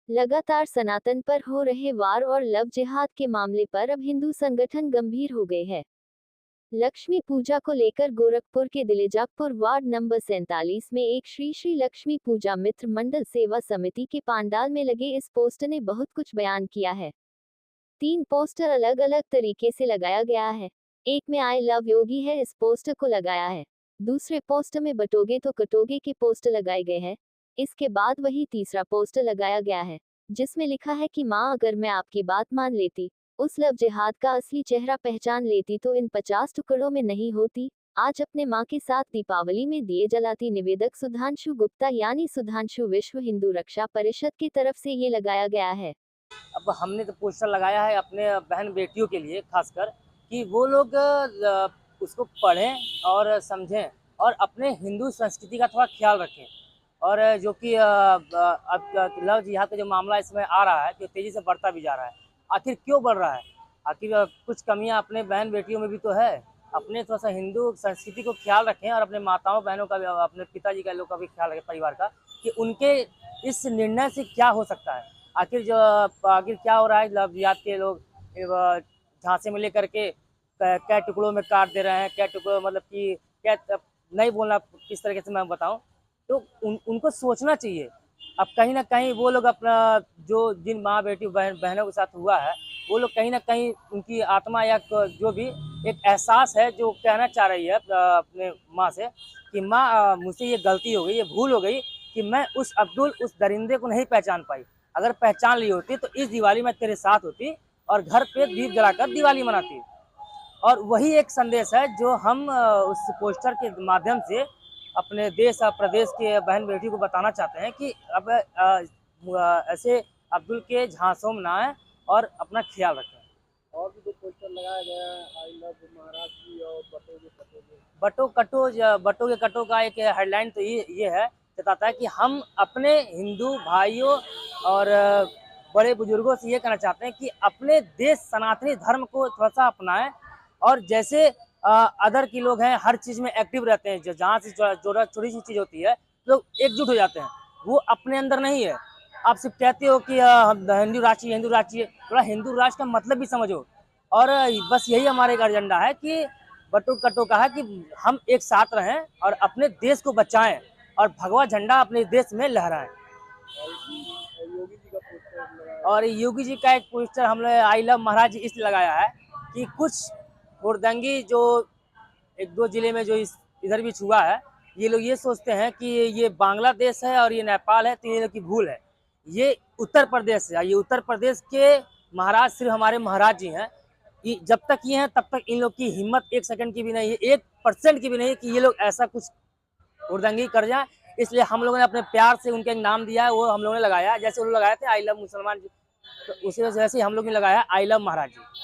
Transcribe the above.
लगातार सनातन पर हो रहे वार और लव जिहाद के मामले पर अब हिंदू संगठन गंभीर हो गए हैं। लक्ष्मी पूजा को लेकर गोरखपुर के दिलेजापुर वार्ड नंबर 47 में एक श्री श्री लक्ष्मी पूजा मित्र मंडल सेवा समिति के पांडाल में लगे इस पोस्टर ने बहुत कुछ बयान किया है। 3 पोस्टर अलग अलग तरीके से लगाया गया है। एक में आई लव योगी है, इस पोस्टर को लगाया है। दूसरे पोस्टर में बटोगे तो कटोगे के पोस्टर लगाए गए हैं। इसके बाद वही तीसरा पोस्टर लगाया गया है, जिसमें लिखा है कि माँ, अगर मैं आपकी बात मान लेती, उस लव जिहाद का असली चेहरा पहचान लेती तो इन 50 टुकड़ों में नहीं होती। आज अपने माँ के साथ दीपावली में दिए जलाती। निवेदक सुधांशु गुप्ता यानी सुधांशु विश्व हिंदू रक्षा परिषद की तरफ से ये लगाया गया है। अब हमने तो पोस्टर लगाया है अपने बहन बेटियों के लिए खासकर, कि वो लोग उसको पढ़ें और समझें और अपने हिंदू संस्कृति का थोड़ा ख्याल रखें। और जो कि अब लव जिहाद का जो मामला इसमें आ रहा है, जो तेज़ी से बढ़ता भी जा रहा है, आखिर क्यों बढ़ रहा है? आखिर कुछ कमियां अपने बहन बेटियों में भी तो है। अपने थोड़ा सा हिंदू संस्कृति को ख्याल रखें और अपने माताओं बहनों का भी, अपने पिताजी का लोग का भी ख्याल रखें, परिवार का, कि उनके इस निर्णय से क्या हो सकता है। आखिर क्या हो रहा है? लव जिहाद के लोग झांसे में लेकर के कै टुकड़ों में काट दे रहे हैं। कै टुकड़ों मतलब कि क्या, नहीं बोलना किस तरीके से मैं बताऊं, तो उनको सोचना चाहिए। अब कहीं ना कहीं वो लोग अपना, जो जिन माँ बेटी बहनों के साथ हुआ है, वो लोग कहीं ना कहीं उनकी आत्मा या जो भी एक एहसास है जो कहना चाह रही है अपने माँ से, कि माँ, मुझसे ये गलती हो गई, ये भूल हो गई कि मैं उस अब्दुल, उस दरिंदे को नहीं पहचान पाई। अगर पहचान ली होती तो इस दिवाली में तेरे साथ होती और घर पे दीप जलाकर दिवाली मनाती। और वही एक संदेश है जो हम उस पोस्टर के माध्यम से अपने देश और प्रदेश के बहन बेटी को बताना चाहते हैं कि अब ऐसे अब्दुल के झांसों में ना आए और अपना ख्याल रखें। और भी 2 पोस्टर लगाया गया है, आई लव महाराज जी और बटोगे कटोगे। बटो के कटो का एक हेडलाइन तो ये है, बताता है कि हम अपने हिंदू भाइयों और बड़े बुजुर्गों से ये कहना चाहते हैं कि अपने देश सनातनी धर्म को थोड़ा सा अपनाएं। और जैसे अदर की लोग हैं, हर चीज़ में एक्टिव रहते हैं, जहाँ से छोटी सी चीज़ होती है लोग एकजुट हो जाते हैं, वो अपने अंदर नहीं है। आप सिर्फ कहते हो कि हम हिंदू राष्ट्र, हिंदू राष्ट्र, थोड़ा हिंदू राष्ट्र का मतलब भी समझो। और बस यही हमारे एक एजेंडा है कि बटू कटो कहा कि हम एक साथ रहें और अपने देश को बचाएं और भगवा झंडा अपने देश में लहराएं। और योगी जी का पोस्टर लगाया गया और योगी जी का एक पोस्टर हमने आई लव महाराज जी इसलिए लगाया है कि कुछ हुड़दंगी जो एक दो जिले में जो इधर भी हुआ है, ये लोग ये सोचते हैं कि ये बांग्लादेश है और ये नेपाल है, तो ये लोग की भूल है। ये उत्तर प्रदेश है, ये उत्तर प्रदेश के महाराज सिर्फ हमारे महाराज जी हैं। जब तक ये हैं तब तक इन लोग की हिम्मत 1 सेकंड की भी नहीं है, 1% की भी नहीं है कि ये लोग ऐसा कुछ हुड़दंगी कर जाए। इसलिए हम लोगों ने अपने प्यार से उनका एक नाम दिया है, वो हम लोगों ने लगाया। जैसे वो लोग लगाए थे आई लव मुसलमान जी, तो उसी वजह से हम लोग ने लगाया आई लव महाराज जी।